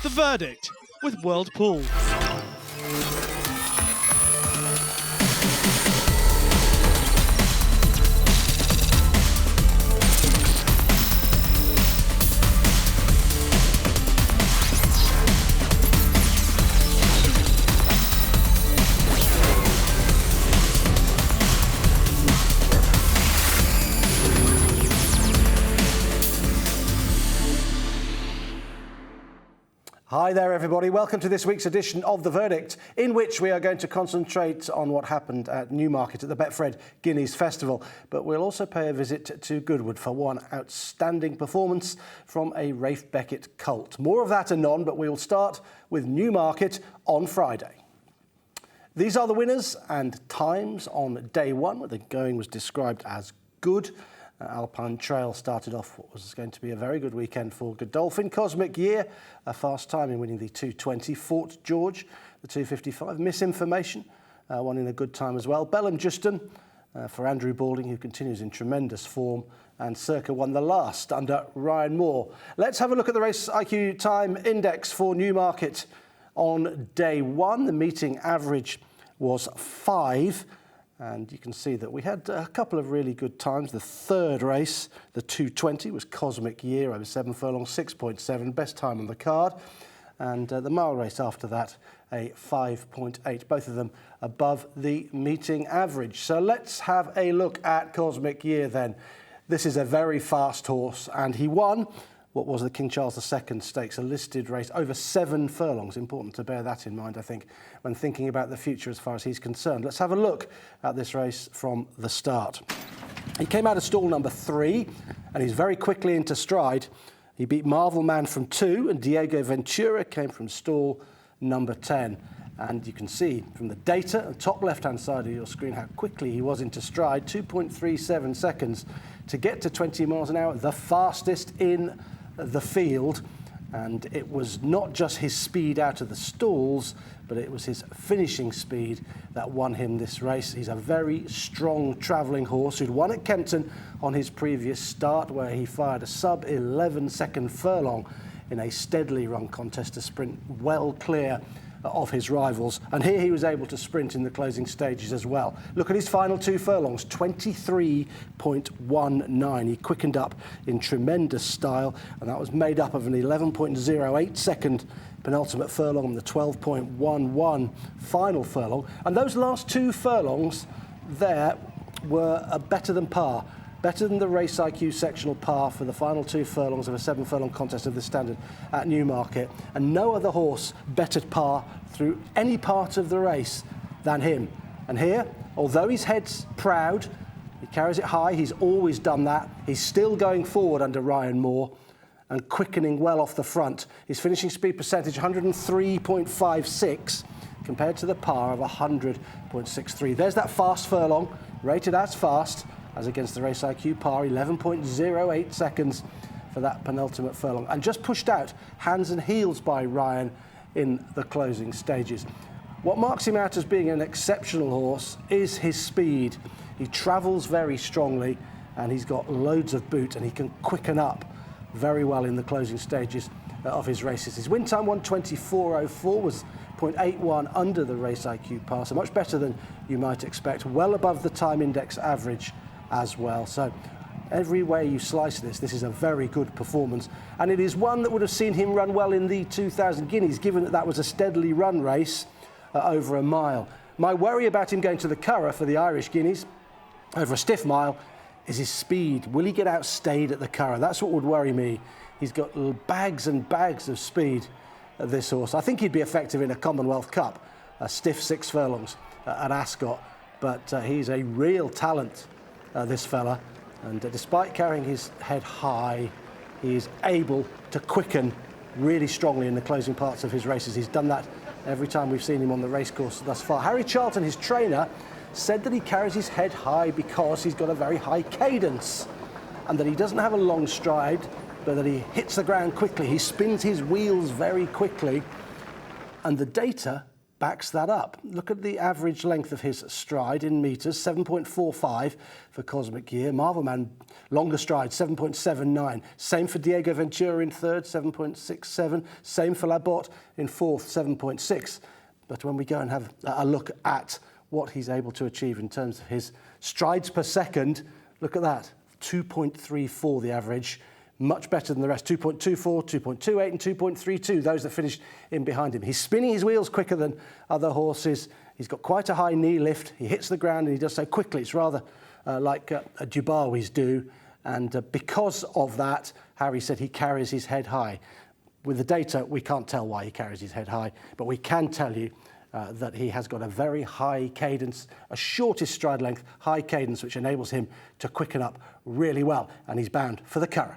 The Verdict with World Pool. Hi there everybody, welcome to this week's edition of The Verdict, in which we are going to concentrate on what happened at Newmarket at the Betfred Guineas Festival, but we'll also pay a visit to Goodwood for one outstanding performance from a Rafe Beckett colt. More of that anon, but we will start with Newmarket on Friday. These are the winners and times on day one, where the going was described as good. Alpine Trail started off what was going to be a very good weekend for Godolphin. Cosmic Year, a fast time in winning the 220. Fort George, the 255. Misinformation, won in a good time as well. Bellum Justin for Andrew Balding, who continues in tremendous form. And Circa won the last under Ryan Moore. Let's have a look at the Race IQ Time Index for Newmarket on day one. The meeting average was 5. And you can see that we had a couple of really good times. The third race, the 220, was Cosmic Year over 7 furlongs, 6.7, best time on the card. And the mile race after that, a 5.8, both of them above the meeting average. So let's have a look at Cosmic Year then. This is a very fast horse, and he won what was the King Charles II Stakes, a listed race over 7 furlongs. Important to bear that in mind, I think, when thinking about the future as far as he's concerned. Let's have a look at this race from the start. He came out of stall number 3, and he's very quickly into stride. He beat Marvel Man from 2, and Diego Ventura came from stall number 10. And you can see from the data on the top left-hand side of your screen how quickly he was into stride, 2.37 seconds to get to 20 miles an hour, the fastest in the field. And it was not just his speed out of the stalls, but it was his finishing speed that won him this race. He's a very strong travelling horse who'd won at Kempton on his previous start, where he fired a sub-11 second furlong in a steadily run contest to sprint well clear of his rivals, and here he was able to sprint in the closing stages as well. Look at his final 2 furlongs, 23.19. He quickened up in tremendous style, and that was made up of an 11.08 second penultimate furlong and the 12.11 final furlong. And those last 2 furlongs there were better than par. Better than the Race IQ sectional par for the final 2 furlongs of a 7 furlong contest of this standard at Newmarket. And no other horse bettered par through any part of the race than him. And here, although his head's proud, he carries it high, he's always done that. He's still going forward under Ryan Moore and quickening well off the front. His finishing speed percentage, 103.56, compared to the par of 100.63. There's that fast furlong, rated as fast, as against the Race IQ par, 11.08 seconds for that penultimate furlong, and just pushed out hands and heels by Ryan in the closing stages. What marks him out as being an exceptional horse is his speed. He travels very strongly, and he's got loads of boot, and he can quicken up very well in the closing stages of his races. His win time, 1:24.04, was 0.81 under the Race IQ par, so much better than you might expect, well above the time index average as well. So every way you slice this is a very good performance, and it is one that would have seen him run well in the 2000 Guineas, given that that was a steadily run race over a mile. My worry about him going to the Curragh for the Irish Guineas over a stiff mile is his speed. Will he get outstayed at the Curragh? That's what would worry me. He's got bags and bags of speed, this horse. I think he'd be effective in a Commonwealth Cup, a stiff 6 furlongs at Ascot, but he's a real talent, this fella, and despite carrying his head high, he is able to quicken really strongly in the closing parts of his races. He's done that every time we've seen him on the racecourse thus far. Harry Charlton, his trainer, said that he carries his head high because he's got a very high cadence, and that he doesn't have a long stride, but that he hits the ground quickly. He spins his wheels very quickly, and the data backs that up. Look at the average length of his stride in metres, 7.45 for Cosmic Year. Marvelman, longer stride, 7.79. Same for Diego Ventura in third, 7.67. Same for Labot in fourth, 7.6. But when we go and have a look at what he's able to achieve in terms of his strides per second, look at that, 2.34 the average. Much better than the rest, 2.24, 2.28 and 2.32, those that finished in behind him. He's spinning his wheels quicker than other horses. He's got quite a high knee lift. He hits the ground and he does so quickly. It's rather like Dubawi's do. And because of that, Harry said he carries his head high. With the data, we can't tell why he carries his head high, but we can tell you that he has got a very high cadence, a shortest stride length, high cadence, which enables him to quicken up really well. And he's bound for the Curragh.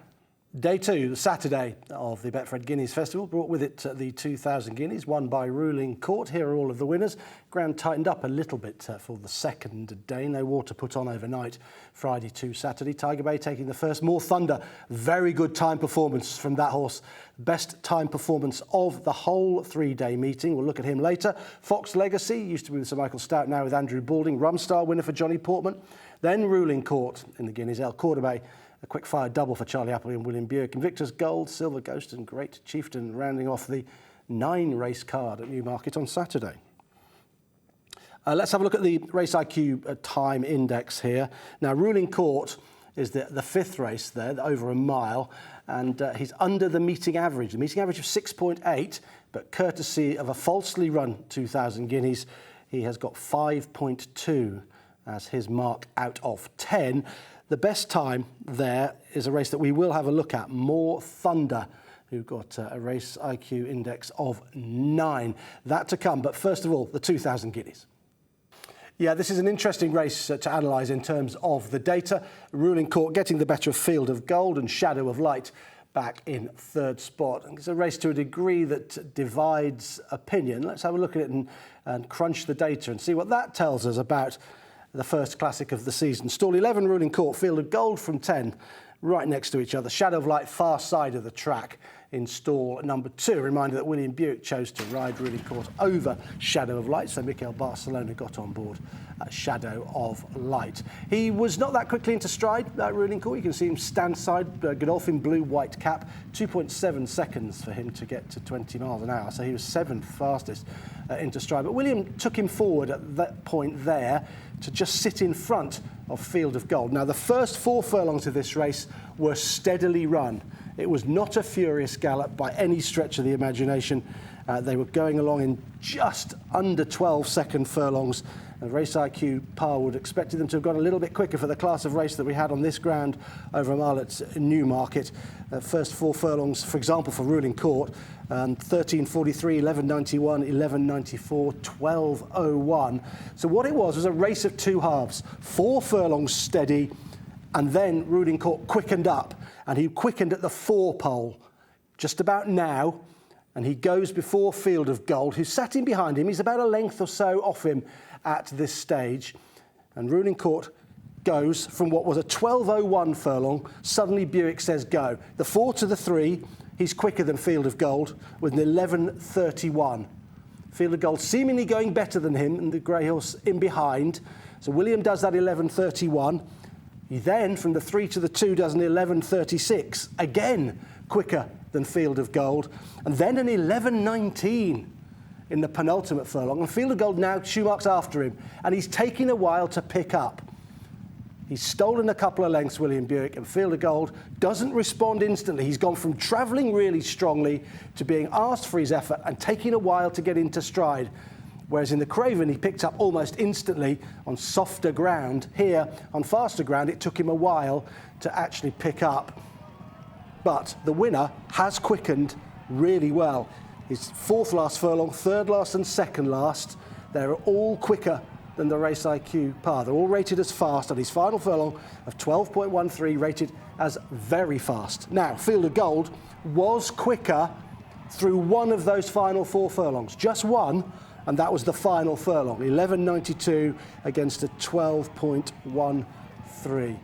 Day two, the Saturday of the Betfred Guineas Festival, brought with it the 2,000 guineas, won by Ruling Court. Here are all of the winners. Ground tightened up a little bit for the second day. No water put on overnight, Friday to Saturday. Tiger Bay taking the first. More Thunder, very good time performance from that horse. Best time performance of the whole three-day meeting. We'll look at him later. Fox Legacy, used to be with Sir Michael Stout, now with Andrew Balding. Rumstar winner for Johnny Portman. Then Ruling Court in the Guineas. El Cordoba, a quick-fire double for Charlie Appleby and William Buick. Invictus Gold, Silver Ghost and Great Chieftain rounding off the 9-race card at Newmarket on Saturday. Let's have a look at the Race IQ time index here. Now, Ruling Court is the fifth race there, over a mile, and he's under the meeting average. The meeting average of 6.8, but courtesy of a falsely run 2,000 guineas, he has got 5.2 as his mark out of 10. The best time there is a race that we will have a look at, More Thunder, who got a Race IQ index of 9. That to come, but first of all, the 2,000 guineas. Yeah, this is an interesting race to analyse in terms of the data. Ruling Court getting the better of Field of Gold and Shadow of Light back in third spot. It's a race to a degree that divides opinion. Let's have a look at it and crunch the data and see what that tells us about the first classic of the season. Stall 11, Ruling Court, Field of Gold from 10, right next to each other. Shadow of Light, far side of the track in stall number 2. A reminder that William Buick chose to ride Ruling Court over Shadow of Light, so Mikel Barcelona got on board Shadow of Light. He was not that quickly into stride, Ruling Court. You can see him stand side, Godolphin blue, white cap, 2.7 seconds for him to get to 20 miles an hour, so he was 7th fastest into stride. But William took him forward at that point there to just sit in front of Field of Gold. Now, the first 4 furlongs of this race were steadily run. It was not a furious gallop by any stretch of the imagination. They were going along in just under 12-second furlongs. And Race IQ Parwood expected them to have gone a little bit quicker for the class of race that we had on this ground over a mile at Newmarket. First 4 furlongs, for example, for Ruling Court, 13.43, 11.91, 11.94, 12.01. So what it was a race of 2 halves, 4 furlongs steady, and then Ruling Court quickened up, and he quickened at the 4 pole just about now, and he goes before Field of Gold, who's sat in behind him. He's about a length or so off him at this stage, and Ruling Court goes from what was a 12.01 furlong. Suddenly Buick says go. The 4 to the 3, he's quicker than Field of Gold with an 11.31. Field of Gold seemingly going better than him, and the grey horse in behind. So William does that 11.31. He then, from the 3 to the 2, does an 11.36, again quicker than Field of Gold, and then an 11.19 in the penultimate furlong. And Field of Gold now 2 marks after him, and he's taking a while to pick up. He's stolen a couple of lengths, William Buick, and Field of Gold doesn't respond instantly. He's gone from travelling really strongly to being asked for his effort and taking a while to get into stride. Whereas in the Craven, he picked up almost instantly on softer ground. Here, on faster ground, it took him a while to actually pick up. But the winner has quickened really well. His 4th last furlong, 3rd last and 2nd last, they're all quicker than the Race IQ par. They're all rated as fast, and his final furlong of 12.13 rated as very fast. Now, Field of Gold was quicker through one of those final 4 furlongs, just one, and that was the final furlong, 11.92 against a 12.13.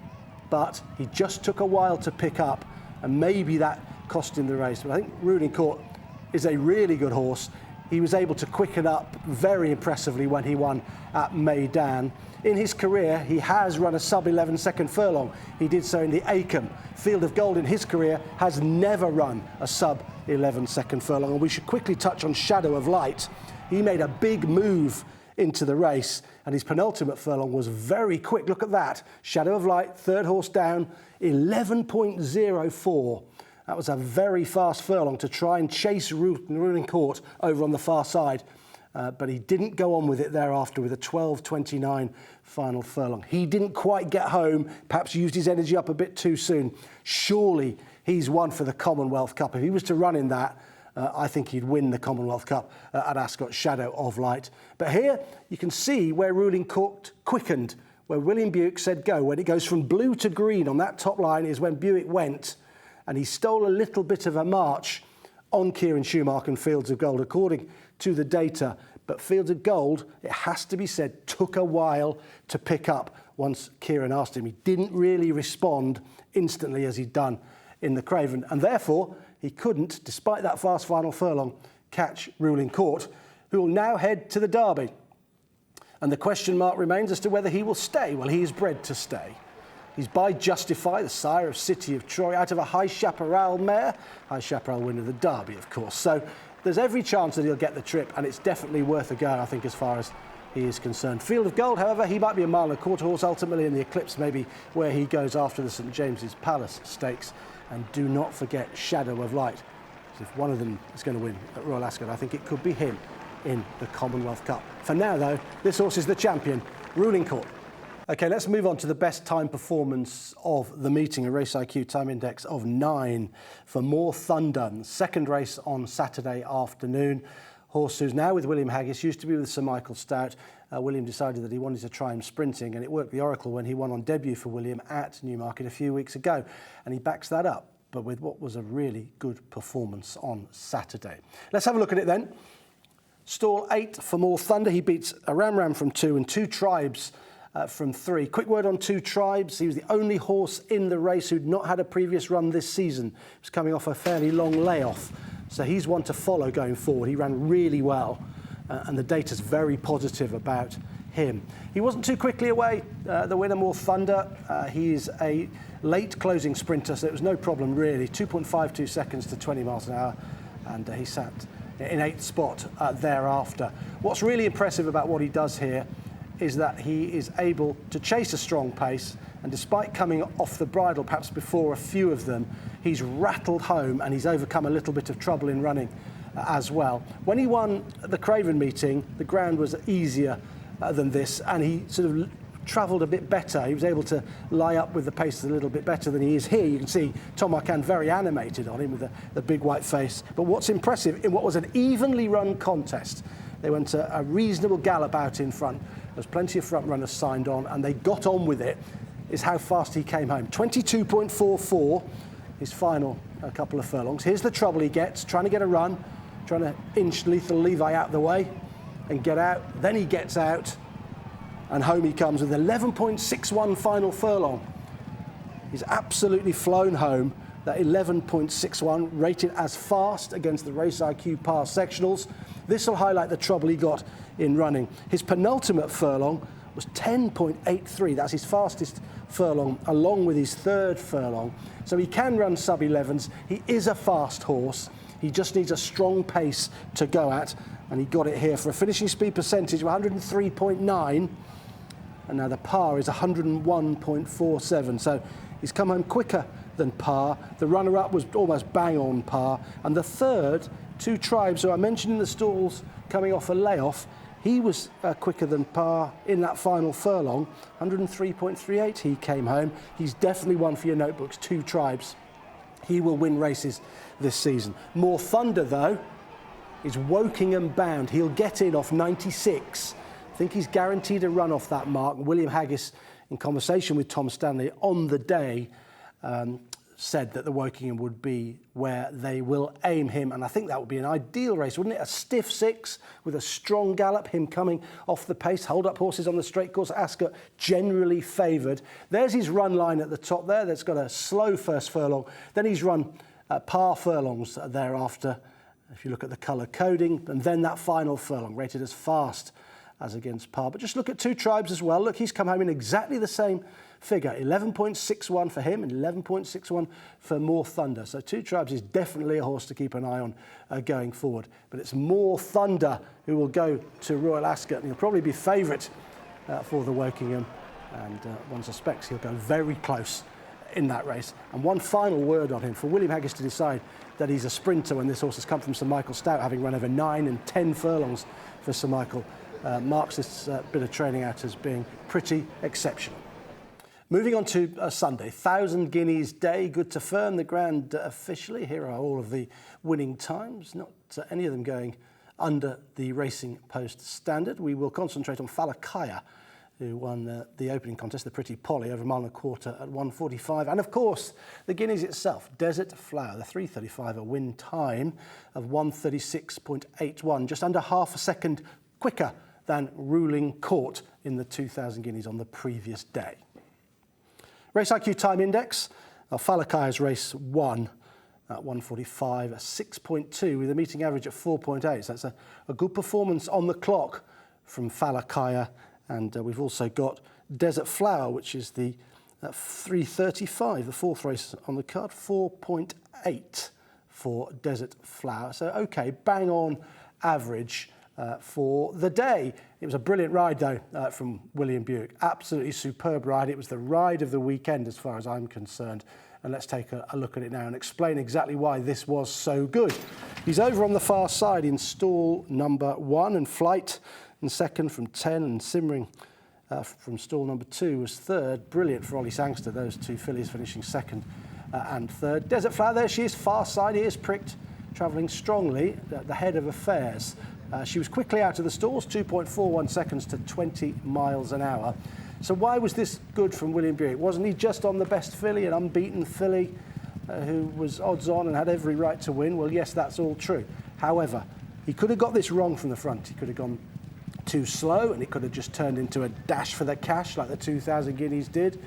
But he just took a while to pick up, and maybe that cost him the race. But I think Ruling Court is a really good horse. he was able to quicken up very impressively when he won at Meydan. In his career, he has run a sub-11 second furlong. He did so in the Acomb. Field of Gold in his career has never run a sub-11 second furlong. And we should quickly touch on Shadow of Light. He made a big move into the race, and his penultimate furlong was very quick. Look at that. Shadow of Light, third horse down, 11.04. That was a very fast furlong to try and chase Ruling Court over on the far side. But he didn't go on with it thereafter with a 12.29 final furlong. He didn't quite get home, perhaps used his energy up a bit too soon. Surely he's one for the Commonwealth Cup. If he was to run in that, I think he'd win the Commonwealth Cup at Ascot, Shadow of Light. But here you can see where Ruling Court quickened, where William Buick said go. When it goes from blue to green on that top line is when Buick went, and he stole a little bit of a march on Kieran Schumacher and Fields of Gold, according to the data. But Fields of Gold, it has to be said, took a while to pick up once Kieran asked him. He didn't really respond instantly as he'd done in the Craven, and therefore he couldn't, despite that fast final furlong, catch Ruling Court, who will now head to the Derby. And the question mark remains as to whether he will stay. Well, he is bred to stay. He's by Justify, the sire of City of Troy, out of a High Chaparral mare. High Chaparral winner of the Derby, of course. So there's every chance that he'll get the trip, and it's definitely worth a go, I think, as far as he is concerned. Field of Gold, however, he might be a mile and a quarter horse ultimately in the Eclipse, maybe where he goes after the St James's Palace Stakes. And do not forget Shadow of Light. If one of them is going to win at Royal Ascot, I think it could be him in the Commonwealth Cup. For now, though, this horse is the champion, Ruling Court. OK, let's move on to the best time performance of the meeting, a Race IQ time index of 9 for More Thunder. Second race on Saturday afternoon. Horse who's now with William Haggis, used to be with Sir Michael Stout. William decided that he wanted to try him sprinting, and it worked the oracle when he won on debut for William at Newmarket a few weeks ago. And he backs that up, but with what was a really good performance on Saturday. Let's have a look at it then. Stall 8 for More Thunder. He beats a Ram from 2 and 2 Tribes from 3. Quick word on 2 Tribes. He was the only horse in the race who'd not had a previous run this season. He was coming off a fairly long layoff. So he's one to follow going forward. He ran really well, and the data's very positive about him. He wasn't too quickly away, the winner, More Thunder. He's a late closing sprinter, so it was no problem really. 2.52 seconds to 20 miles an hour, and he sat in 8th spot thereafter. What's really impressive about what he does here is that he is able to chase a strong pace, and despite coming off the bridle perhaps before a few of them, he's rattled home and he's overcome a little bit of trouble in running as well. When he won the Craven meeting, the ground was easier than this, and he sort of travelled a bit better. He was able to lie up with the pace a little bit better than he is here. You can see Tom Arcan very animated on him with the big white face. But what's impressive, in what was an evenly run contest, they went a reasonable gallop out in front. There's plenty of front runners signed on, and they got on with it, is how fast he came home. 22.44, his final couple of furlongs. Here's the trouble he gets, trying to get a run, trying to inch Lethal Levi out the way and get out. Then he gets out, and home he comes with 11.61 final furlong. He's absolutely flown home. That 11.61 rated as fast against the Race IQ par sectionals. This will highlight the trouble he got in running. His penultimate furlong was 10.83. That's his fastest furlong, along with his third furlong. So he can run sub-11s. He is a fast horse. He just needs a strong pace to go at, and he got it here for a finishing speed percentage of 103.9, and now the par is 101.47. So he's come home quicker than par. The runner-up was almost bang on par, and the third, 2 Tribes, who I mentioned in the stalls coming off a layoff, he was quicker than par in that final furlong. 103.38 he came home. He's definitely one for your notebooks, 2 Tribes. He will win races this season. More Thunder, though, is Wokingham bound. He'll get in off 96. I think he's guaranteed a run off that mark. William Haggis, in conversation with Tom Stanley on the day, said that the Wokingham would be where they will aim him, and I think that would be an ideal race, wouldn't it? A stiff 6 with a strong gallop, him coming off the pace, hold up horses on the straight course. Ascot generally favoured. There's his run line at the top there. That's got a slow first furlong. Then he's run par furlongs thereafter, if you look at the colour coding, and then that final furlong rated as fast as against par. But just look at Two Tribes as well. Look, he's come home in exactly the same figure, 11.61 for him and 11.61 for More Thunder. So Two Tribes is definitely a horse to keep an eye on going forward. But it's More Thunder who will go to Royal Ascot, and he'll probably be favourite for the Wokingham. And one suspects he'll go very close in that race. And one final word on him, for William Haggis to decide that he's a sprinter when this horse has come from Sir Michael Stout, having run over 9 and 10 furlongs for Sir Michael, marks this bit of training out as being pretty exceptional. Moving on to Sunday, 1,000 Guineas Day, good to firm the ground officially. Here are all of the winning times, not any of them going under the Racing Post standard. We will concentrate on Falakaya, who won the opening contest, the Pretty Polly, over a mile and a quarter at 1:45. And of course, the Guineas itself, Desert Flower, the 3:35, a win time of 1:36.81, just under half a second quicker than Ruling Court in the 2,000 Guineas on the previous day. Race IQ Time Index, Falakaya's race 1 at 1:45, a 6.2 with a meeting average at 4.8. So that's a good performance on the clock from Falakaya. And we've also got Desert Flower, which is the 3:35, the fourth race on the card, 4.8 for Desert Flower. So, okay, bang on average for the day. It was a brilliant ride, though, from William Buick. Absolutely superb ride. It was the ride of the weekend, as far as I'm concerned. And let's take a look at it now and explain exactly why this was so good. He's over on the far side in stall number 1, and Flight and second from 10, and Simmering from stall number 2 was third. Brilliant for Ollie Sangster, those two fillies finishing second and third. Desert Flower, there she is, far side, he is pricked, travelling strongly at the head of affairs. She was quickly out of the stalls, 2.41 seconds to 20 miles an hour. So why was this good from William Buick? Wasn't he just on the best filly, an unbeaten filly who was odds on and had every right to win? Well, yes, that's all true. However, he could have got this wrong from the front. He could have gone too slow and it could have just turned into a dash for the cash like the 2,000 Guineas did.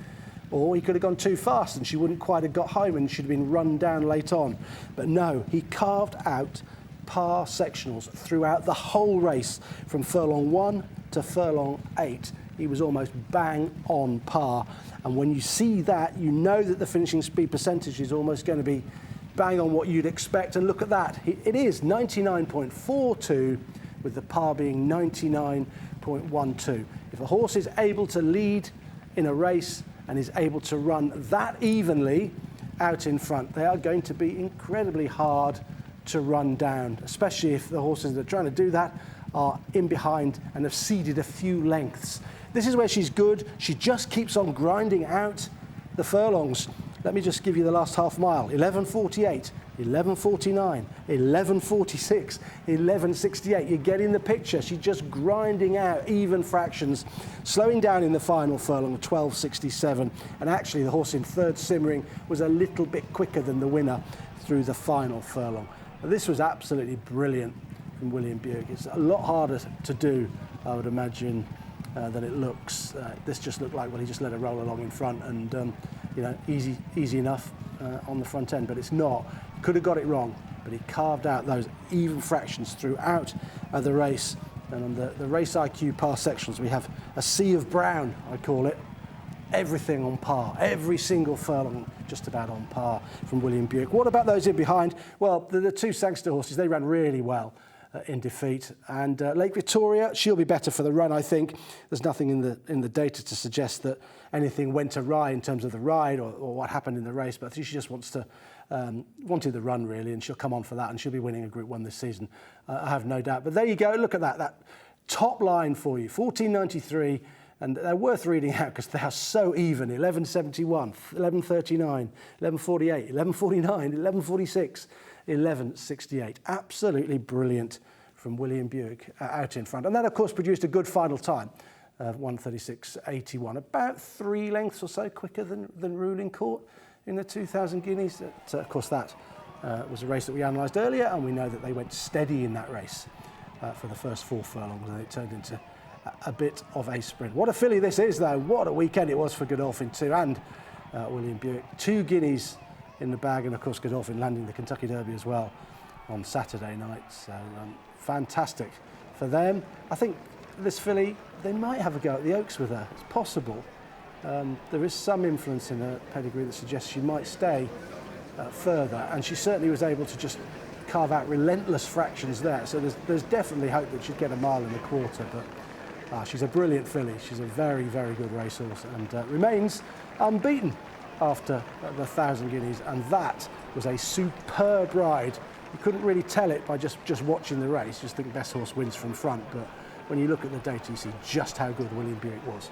Or he could have gone too fast and she wouldn't quite have got home and she'd have been run down late on. But no, he carved out par sectionals throughout the whole race from furlong 1 to furlong 8. He was almost bang on par. And when you see that, you know that the finishing speed percentage is almost going to be bang on what you'd expect. And look at that. It is 99.42 with the par being 99.12. If a horse is able to lead in a race and is able to run that evenly out in front, they are going to be incredibly hard to run down, especially if the horses that are trying to do that are in behind and have ceded a few lengths. This is where she's good. She just keeps on grinding out the furlongs. Let me just give you the last half mile. 11:48, 11:49, 11:46, 11:68. You're getting the picture. She's just grinding out even fractions, slowing down in the final furlong, 12:67. And actually, the horse in third, Simmering, was a little bit quicker than the winner through the final furlong. This was absolutely brilliant from William Buick. It's a lot harder to do, I would imagine, than it looks. This just looked like, well, he just let her roll along in front and, you know, easy enough on the front end, but it's not. Could have got it wrong, but he carved out those even fractions throughout the race. And on the race IQ par sections, we have a sea of brown, I call it. Everything on par, every single furlong just about on par from William Buick. What about those in behind? Well, the two Sangster horses, they ran really well in defeat. And Lake Victoria, she'll be better for the run, I think. There's nothing in the data to suggest that anything went awry in terms of the ride or what happened in the race, but I think she just wanted the run, really, and she'll come on for that, and she'll be winning a Group 1 this season, I have no doubt. But there you go, look at that top line for you, 14.93. And they're worth reading out because they are so even. 11.71, 11.39, 11.48, 11.49, 11.46, 11.68. Absolutely brilliant from William Buick out in front. And that, of course, produced a good final time of 1:36.81. About 3 lengths or so quicker than Ruling Court in the 2,000 Guineas. Of course, that was a race that we analysed earlier, and we know that they went steady in that race for the first 4 furlongs, and it turned into a bit of a sprint. What a filly this is, though. What a weekend it was for Godolphin too, and William Buick. 2 Guineas in the bag, and of course Godolphin landing the Kentucky Derby as well. on Saturday night. So fantastic for them. I think this filly, they might have a go at the Oaks with her. It's possible. There is some influence in her pedigree that suggests she might stay further, and she certainly was able to just carve out relentless fractions there. So there's definitely hope that she'd get a mile in the quarter, but she's a brilliant filly. She's a very, very good racehorse and remains unbeaten after the 1,000 guineas, and that was a superb ride. You couldn't really tell it by just watching the race. You just think best horse wins from front, but when you look at the data, you see just how good William Buick was.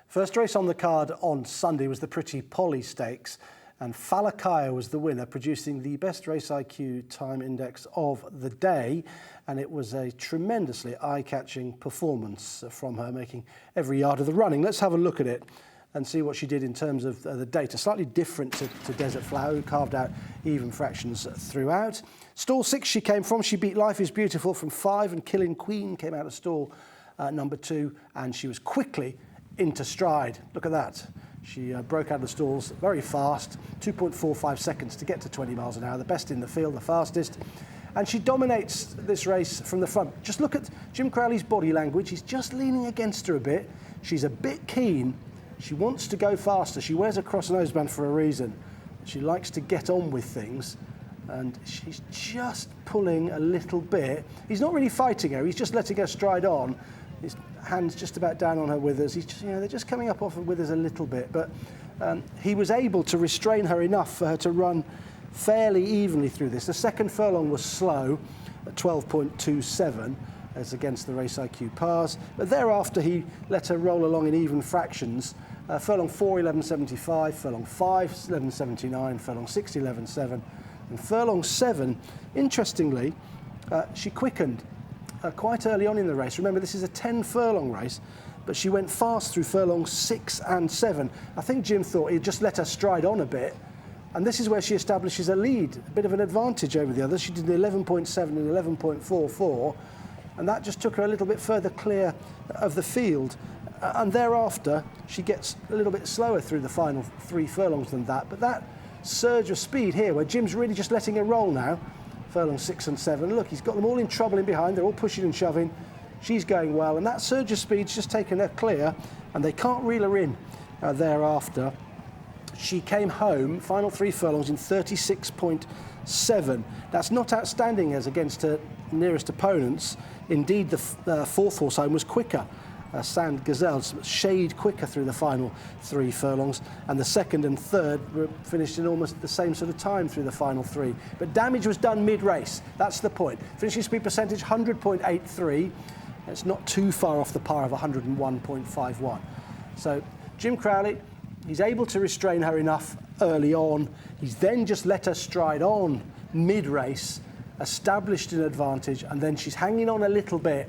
First race on the card on Sunday was the Pretty Polly Stakes, and Falakaya was the winner, producing the best race IQ time index of the day, and it was a tremendously eye-catching performance from her, making every yard of the running. Let's have a look at it and see what she did in terms of the data. Slightly different to Desert Flower, who carved out even fractions throughout. Stall 6 she came from. She beat Life is Beautiful from 5, and Killing Queen came out of stall number 2, and she was quickly into stride. Look at that. She broke out of the stalls very fast, 2.45 seconds to get to 20 miles an hour, the best in the field, the fastest. And she dominates this race from the front. Just look at Jim Crowley's body language. He's just leaning against her a bit. She's a bit keen. She wants to go faster. She wears a cross noseband for a reason. She likes to get on with things, and she's just pulling a little bit. He's not really fighting her. He's just letting her stride on. His hand's just about down on her withers. He's just, they're just coming up off her withers a little bit, but he was able to restrain her enough for her to run fairly evenly through this. The second furlong was slow at 12.27 as against the race IQ pars, but thereafter he let her roll along in even fractions. Furlong 4, 11.75, furlong 5, 11.79, furlong 6, 11.7, and furlong 7, interestingly, she quickened quite early on in the race. Remember, this is a 10 furlong race, but she went fast through furlongs 6 and 7. I think Jim thought he'd just let her stride on a bit, and this is where she establishes a lead, a bit of an advantage over the others. She did 11.7 and 11.44, and that just took her a little bit further clear of the field. And thereafter, she gets a little bit slower through the final 3 furlongs than that. But that surge of speed here, where Jim's really just letting her roll now, furlong 6 and 7. Look, he's got them all in trouble in behind. They're all pushing and shoving. She's going well, and that surge of speed's just taken her clear, and they can't reel her in thereafter. She came home, final 3 furlongs, in 36.7. That's not outstanding as against her nearest opponents. Indeed, the 4th horse home was quicker. Sand Gazelle's shade quicker through the final 3 furlongs, and the 2nd and 3rd were finished in almost the same sort of time through the final 3. But damage was done mid-race. That's the point. Finishing speed percentage 100.83. It's not too far off the par of 101.51. So Jim Crowley, he's able to restrain her enough early on. He's then just let her stride on mid-race, established an advantage, and then she's hanging on a little bit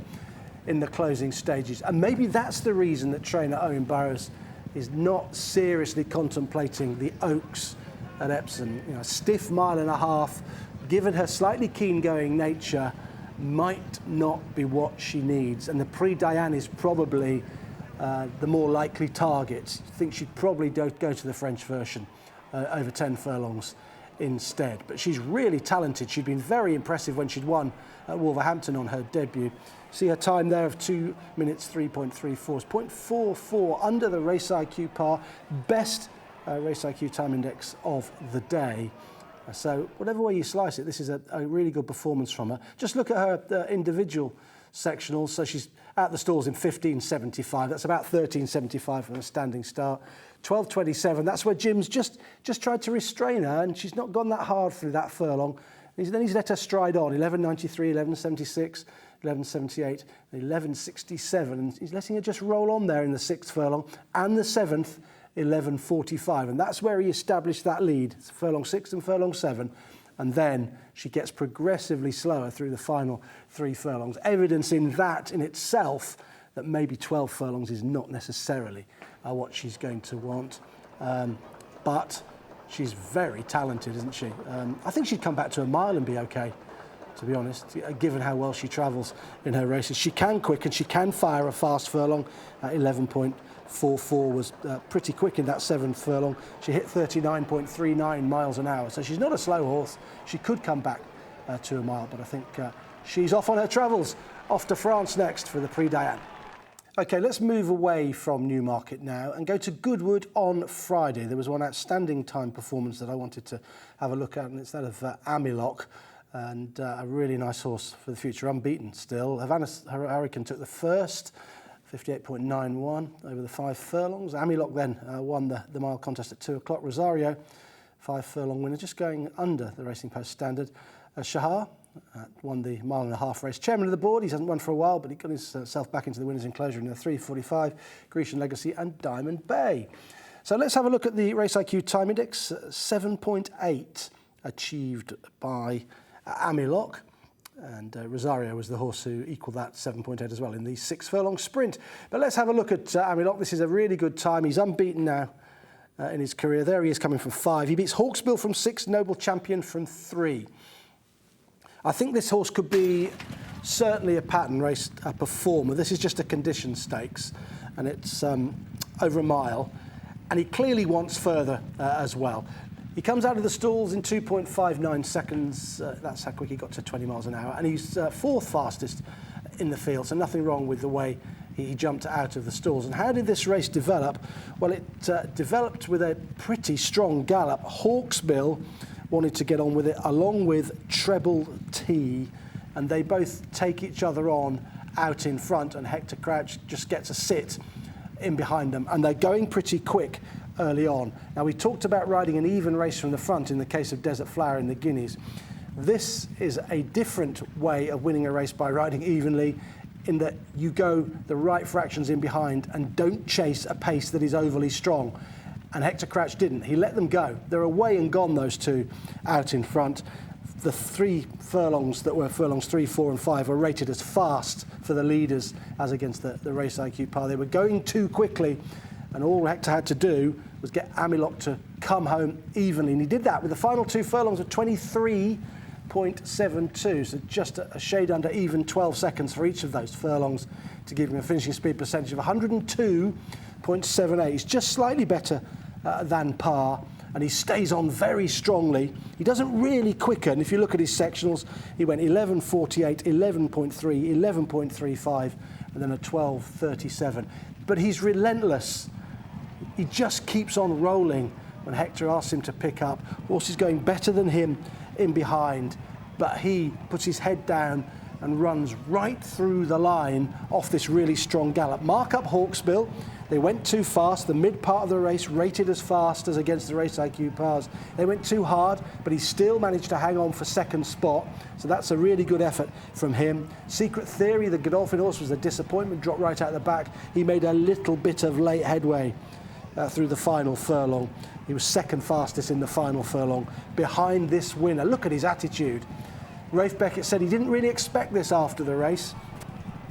in the closing stages. And maybe that's the reason that trainer Owen Burrows is not seriously contemplating the Oaks at Epsom. A stiff 1.5 miles, given her slightly keen-going nature, might not be what she needs. And the Prix Diane is probably the more likely target. I think she'd probably go to the French version over 10 furlongs instead. But she's really talented. She'd been very impressive when she'd won at Wolverhampton on her debut. See her time there of 2 minutes 3.34. It's 0.44 under the race IQ par, best race IQ time index of the day. So whatever way you slice it, this is a really good performance from her. Just look at her individual sectionals. So she's at the stalls in 15.75. That's about 13.75 from a standing start. 12.27. That's where Jim's just tried to restrain her, and she's not gone that hard through that furlong. Then he's let her stride on. 11.93, 11.76. 11.78, 11.67, and he's letting her just roll on there in the 6th furlong, and the 7th, 11.45, and that's where he established that lead. It's furlong 6 and furlong 7, and then she gets progressively slower through the final 3 furlongs, evidencing that in itself that maybe 12 furlongs is not necessarily what she's going to want, but she's very talented, isn't she? I think she'd come back to a mile and be okay, to be honest, given how well she travels in her races. She can quicken, she can fire a fast furlong. 11.44 was pretty quick in that 7th furlong. She hit 39.39 miles an hour, so she's not a slow horse. She could come back to a mile. But I think she's off on her travels, off to France next for the Prix Diane. OK, let's move away from Newmarket now and go to Goodwood on Friday. There was one outstanding time performance that I wanted to have a look at, and it's that of Amilock, and a really nice horse for the future, unbeaten still. Havana Hurricane took the first, 58.91 over the 5 furlongs. Amilock then won the mile contest at 2 o'clock. Rosario, 5 furlong winner, just going under the Racing Post standard. Shahar won the mile-and-a-half race. Chairman of the board, he hasn't won for a while, but he got himself back into the winner's enclosure in the 3:45. Grecian Legacy and Diamond Bay. So let's have a look at the Race IQ Time Index. 7.8 achieved by Amilock. And Rosario was the horse who equalled that 7.8 as well in the 6 furlong sprint. But let's have a look at Amilock. This is a really good time. He's unbeaten now in his career. There he is coming from 5. He beats Hawksbill from 6, Noble Champion from 3. I think this horse could be certainly a pattern race performer. This is just a condition stakes, and it's over a mile. And he clearly wants further as well. He comes out of the stalls in 2.59 seconds. That's how quick he got to 20 miles an hour. And he's 4th fastest in the field, so nothing wrong with the way he jumped out of the stalls. And how did this race develop? Well, it developed with a pretty strong gallop. Hawksbill wanted to get on with it, along with Treble T, and they both take each other on out in front, and Hector Crouch just gets a sit in behind them, and they're going pretty quick early on. Now, we talked about riding an even race from the front in the case of Desert Flower in the Guineas. This is a different way of winning a race by riding evenly, in that you go the right fractions in behind and don't chase a pace that is overly strong. And Hector Crouch didn't. He let them go. They're away and gone, those two, out in front. The 3 furlongs that were furlongs 3, 4 and 5 were rated as fast for the leaders as against the Race IQ par. They were going too quickly, and all Hector had to do was get Amilock to come home evenly. And he did that with the final 2 furlongs of 23.72, so just a shade under even 12 seconds for each of those furlongs to give him a finishing speed percentage of 102.78. He's just slightly better than par, and he stays on very strongly. He doesn't really quicken. If you look at his sectionals, he went 11.48, 11.3, 11.35, and then a 12.37. But he's relentless. He just keeps on rolling when Hector asks him to pick up. Horse is going better than him in behind, but he puts his head down and runs right through the line off this really strong gallop. Mark up Hawksbill. They went too fast. The mid part of the race rated as fast as against the Race IQ pars. They went too hard, but he still managed to hang on for 2nd spot. So that's a really good effort from him. Secret Theory, the Godolphin horse, was a disappointment, dropped right out the back. He made a little bit of late headway through the final furlong. He was 2nd fastest in the final furlong behind this winner. Look at his attitude. Rafe Beckett said he didn't really expect this after the race.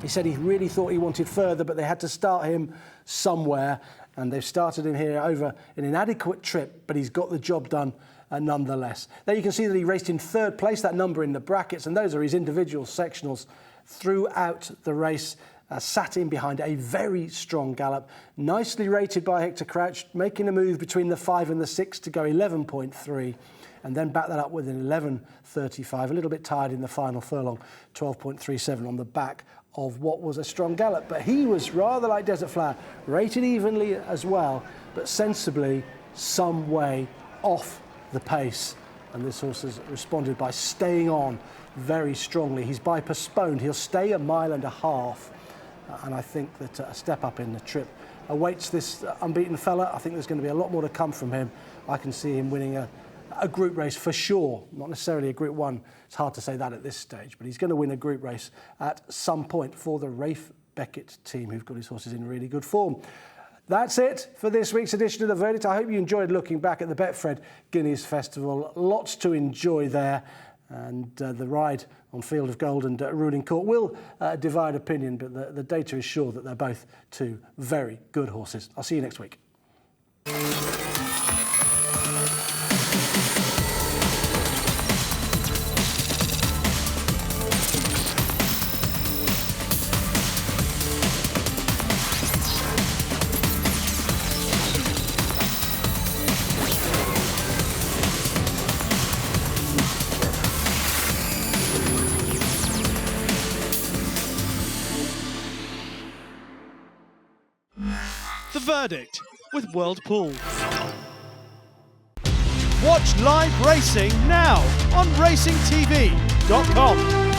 He said he really thought he wanted further, but they had to start him somewhere, and they've started him here over an inadequate trip, but he's got the job done nonetheless. There you can see that he raced in 3rd place, that number in the brackets, and those are his individual sectionals throughout the race. Sat in behind a very strong gallop, nicely rated by Hector Crouch, making a move between the 5 and the 6 to go 11.3, and then back that up with an 11.35, a little bit tired in the final furlong, 12.37 on the back of what was a strong gallop. But he was rather like Desert Flower, rated evenly as well, but sensibly some way off the pace. And this horse has responded by staying on very strongly. He's by postponed. He'll stay 1.5 miles. And I think that a step up in the trip awaits this unbeaten fella. I think there's going to be a lot more to come from him. I can see him winning a group race for sure, not necessarily a Group 1. It's hard to say that at this stage, but he's going to win a group race at some point for the Rafe Beckett team, who've got his horses in really good form. That's it for this week's edition of The Verdict. I hope you enjoyed looking back at the Betfred Guineas Festival. Lots to enjoy there. And the ride on Field of Gold and Ruling Court will divide opinion, but the data is sure that they're both 2 very good horses. I'll see you next week. The Verdict with World Pool. Watch live racing now on racingtv.com.